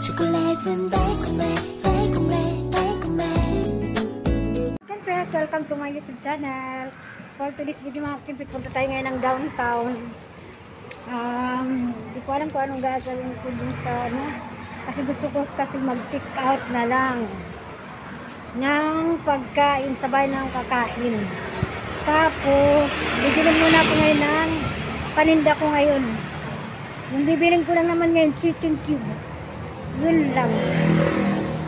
초콜릿은 달콤해. Siyempre, welcome to my YouTube channel. For today's video mga kimpit, punta tayo ngayon ng downtown. Di ko alam kung anong gagawin ko dun sa kasi gusto ko kasi mag-pick out na lang ng pagkain, sabay ng kakain. Tapos, bibili muna ako ngayon ng paninda ko ngayon. Yung bibiling ko lang naman ngayon, chicken cube. Yun lang.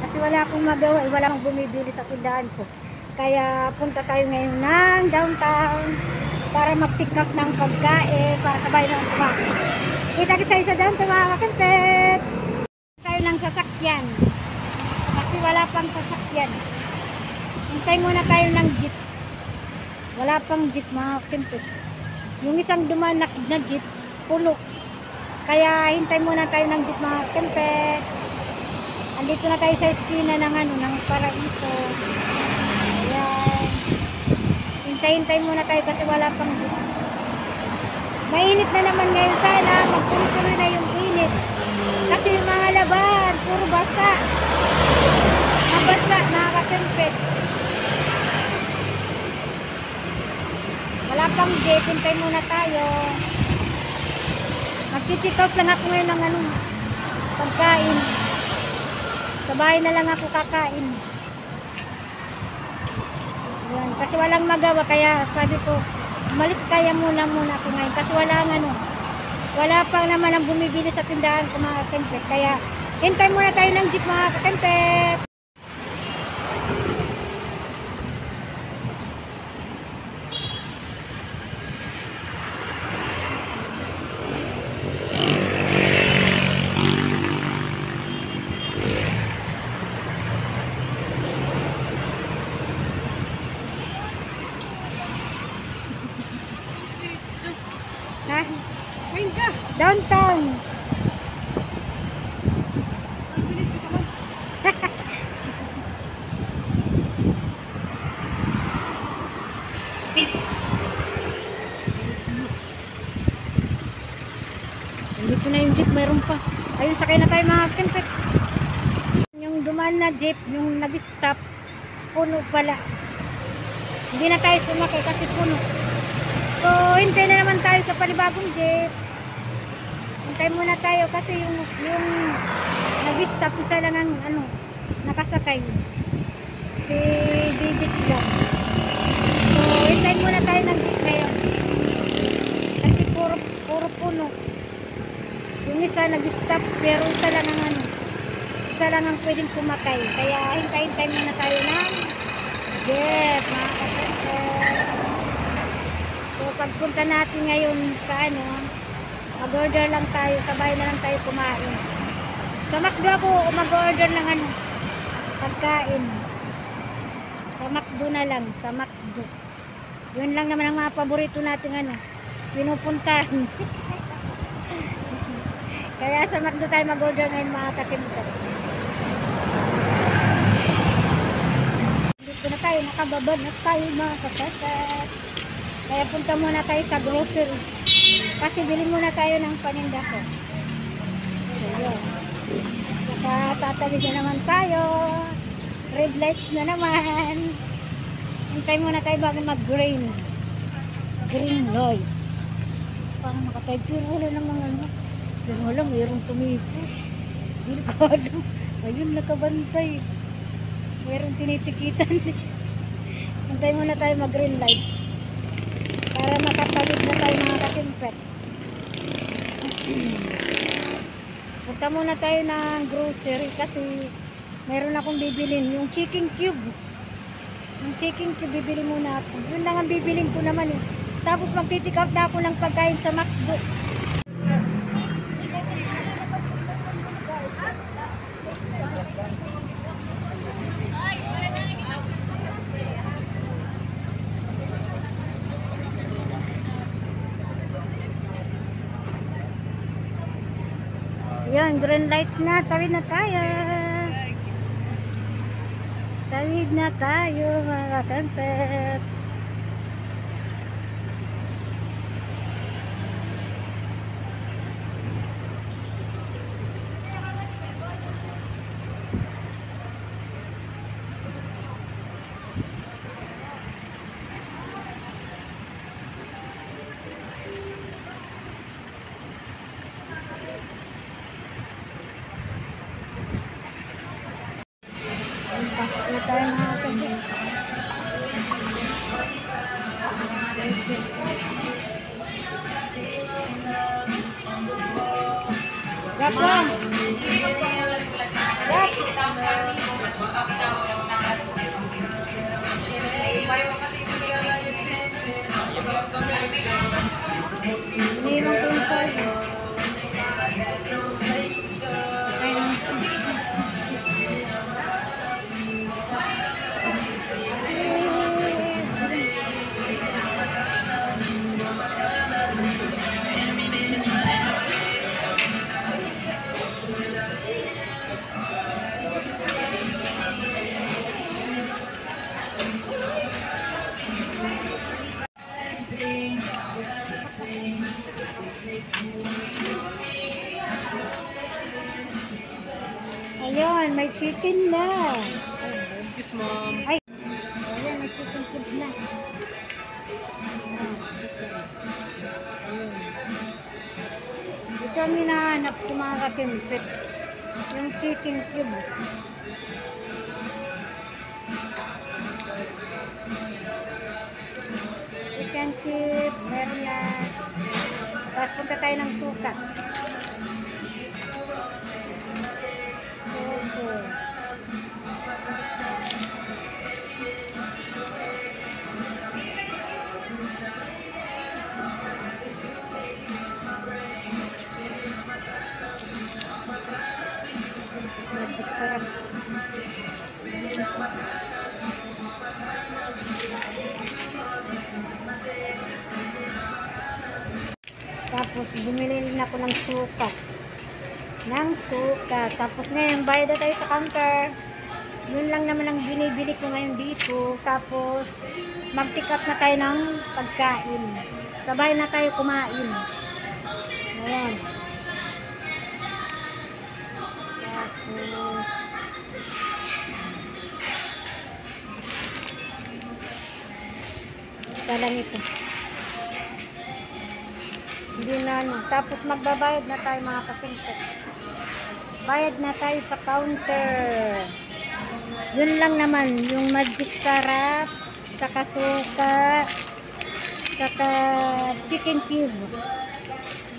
Kasi wala akong magawa, wala akong bumibili sa tindahan ko. Kaya punta tayo ngayon ng downtown para mag-pick up ng pagkain, para sabay ng kumain. Kita-kita tayo sa downtown mga kakantet. Tayo ng sasakyan. Kasi wala pang sasakyan. Hintay muna tayo ng jeep. Wala pang jeep mga kakantet. Yung isang dumaan na jeep, pulo. Kaya hintay muna tayo ng jeep mga kakantet. Andito na tayo sa eskina ng ng Paraiso. Ayan. Hintay-hintay muna tayo kasi wala pang jeep. Mainit na naman ngayon, sana magtuloy-tuloy na yung init. Kasi yung mga laban, puro basa. Mabasa, nakakakempet. Wala pang jeep, hintay muna tayo. Magti-take out lang ako ngayon ng pagkain. Sa bahay na lang ako kakain. Yan, kasi walang magawa, kaya sabi ko, umalis kaya muna ako ngayon. Kasi wala pa naman ang bumibili sa tindahan ko mga kakempet. Kaya, hintay muna tayo ng jeep mga kakempet. Downtown. Dito na yung jeep, mayroon pa. Ayun, sakay na tayo mga kempet. Yung dumaan na jeep, yung nag-stop, puno pala. Hindi na tayo sumakay kasi puno. So, hintay na naman tayo sa panibagong jeep. Hintay muna tayo kasi yung nag-stop, isa lang ang nakasakay. Si David lang. So, hintay muna tayo ng jeep ngayon. Kasi puro puno. Yung isa nag-stop, pero isa lang ang pwedeng sumakay. Kaya hintay muna tayo ng jeep, mga kapatid. So, pagpunta natin ngayon sa mag-order lang tayo, sabay na lang tayo kumain. Sa McDo ako mag-order ng pagkain. Sa McDo na lang, sa McDo. Yun lang naman ang mga paborito natin pinupuntahan. Kaya sa McDo tayo mag-order ngayon mga kakimita. Dito na tayo, nakababa na tayo mga kakasat. Kaya punta muna tayo sa grocery. Kasi bili muna tayo ng paninda ko. So, yun. Saka tatawid na naman tayo. Red lights na naman. Hintay muna tayo bago mag-green. Green light. Parang nakatayog. Pero wala namang Pero wala, mayroong tumiko. Hindi ko alam. Ayun, nakabantay. Mayroong tinitikitan. Hintay muna tayo mag-green lights. Para makatawid na tayo mga kakimpet. Punta muna tayo ng grocery kasi meron akong bibilin. Yung chicken cube. Yung chicken cube bibili muna ako. Yun lang ang bibilin ko naman Tapos magti-take out na ako ng pagkain sa McDo. Yan, green lights na. Tawid na tayo. Tawid na tayo, mga kampet. Gapang. Ini mang kumpul. Ayun, may chicken na. Excuse, ma'am. Ay, ayun, may chicken cube na. Ito ang hinahanap ko mga kakimpit. Yung chicken cube. Chicken cube, meron na. Tapos punta tayo ng suka. Sarap. Tapos bumili rin ako ng suka. Tapos ngayon bayad na tayo sa counter. Yun lang naman ang binibili ko ngayon dito. Tapos mag-pick up na tayo ng pagkain. Sabay na tayo kumain. Ayan. Isa lang ito. Hindi na ano. Tapos magbabayad na tayo mga kapintot. Bayad na tayo sa counter. Yun lang naman. Yung magic sarap, saka suka, saka chicken cube.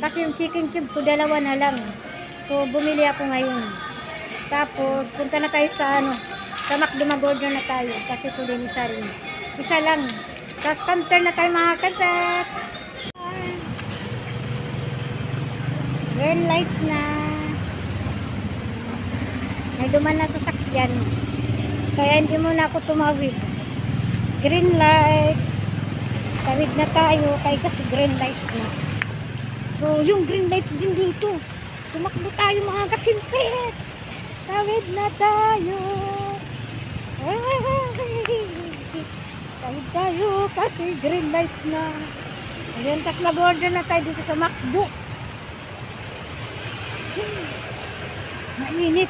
Kasi yung chicken cube ko dalawa na lang. So bumili ako ngayon. Tapos punta na tayo sa ano, sa McDo, mag-order na tayo. Kasi tuloy isa rin. Isa lang. Tapos counter na tayo mga katat. Green lights na. May duman na sasakyan. Kaya hindi muna ako tumawid. Green lights. Tawid na tayo. Kaya kasi green lights na. So yung green lights din dito. Tumakbo tayo mga kakimpit. Tawid na tayo. Tawid tayo kasi green lights na. Ayan, tapos mag-order na tayo dito sa McDo. Mainit.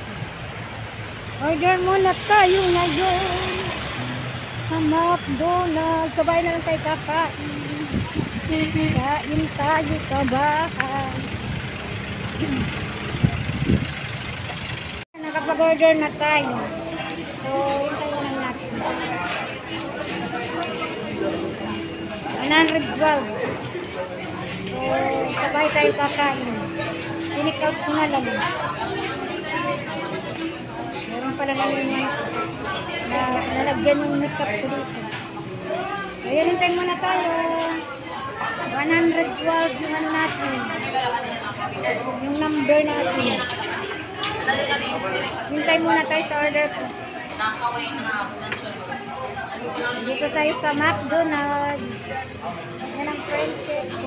Order muna tayo ngayon sa McDonald's. Sabay na lang tayo kakain. Kain tayo sa bahay. Nakapag-order na tayo. So, hintayin lang natin. 112. So, sabay tayo kakain. Pinik-out ko na lang. Meron pala namin na nalagyan yung makeup ko dito. Ayan, hintayin muna tayo. 112 yung ano natin. Yung number natin. Hintay muna tayo sa order ko. Dito tayo sa McDonald's. Yan ang friend cake ko.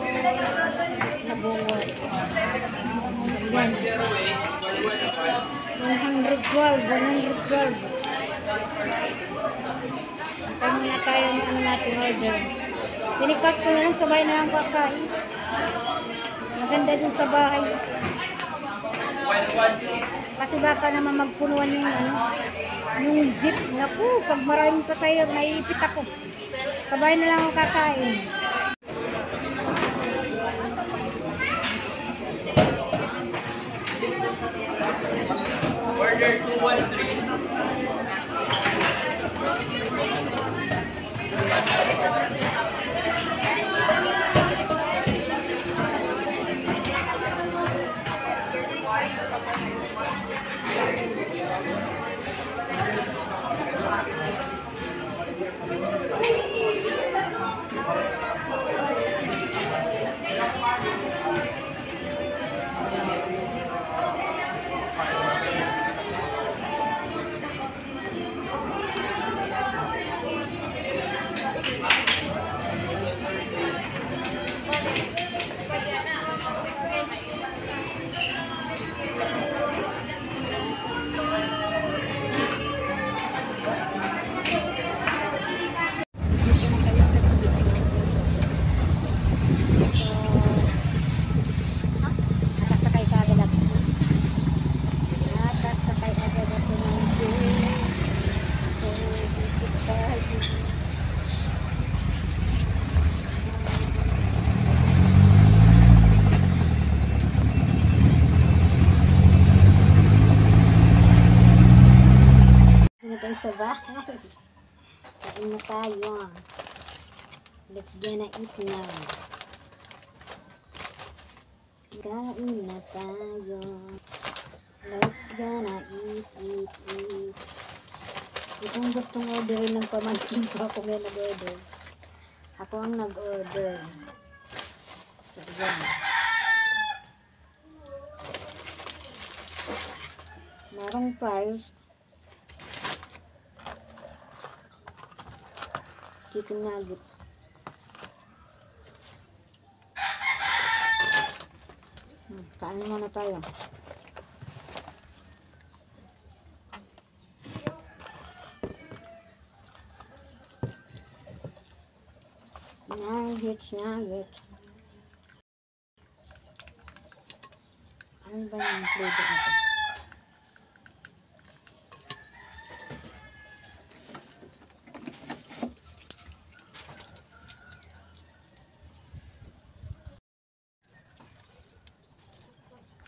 Nabuwa. Yan. 112. Hintay muna tayo ng ano natin order. Pinikat ko na lang, sabay na lang kakain. Maganda din sa bahay. Kasi baka naman magpunuan yung ano, yung jeep. Naku, pag maraming pasahero, naiipit ako. Sabay na lang ako kakain. Order 213. Kain na tayo. Let's gonna eat now. Kain na tayo. Let's gonna eat. Itong gustong orderin ng pamangkin ko, ako nga nag-order. Ako ang nag-order. So, yan. Merong fries. Chicken nugget. Kain muna tayo. Nuggets. Ano ba yung flavor nito?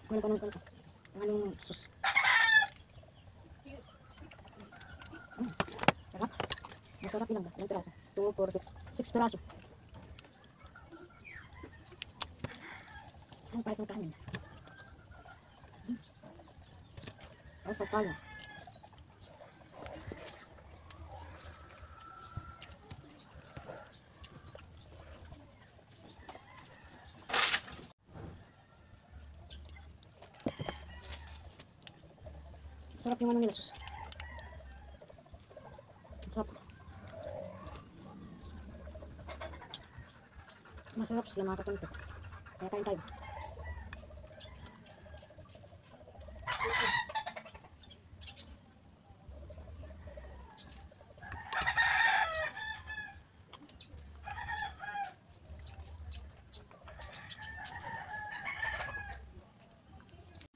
Ano? Anong sus? Sarap. Masarap ilang ba? Ilang piraso? 2, 4, 6. 6 piraso. Ang price ng kanin. Alpha tayo. Sarap yung ano nila, sus. Sarap. Masarap sila mga katunto. Kaya kain tayo.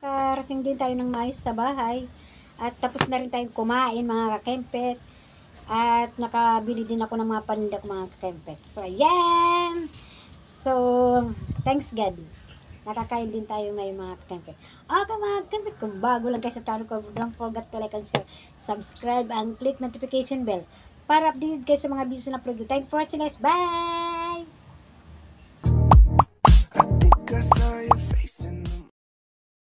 Karating din tayo ng mais sa bahay. At tapos na rin tayong kumain mga kakempet. At nakabili din ako ng mga paninda ko mga kakempet. So, ayan! So, thanks God. Nakakain din tayo ngayon mga kakempet. Okay mga kakempet, kung bago lang kayo sa channel ko, don't forget to like and share, subscribe, and click notification bell para update kayo sa mga videos na upload. Thanks for watching guys. Bye!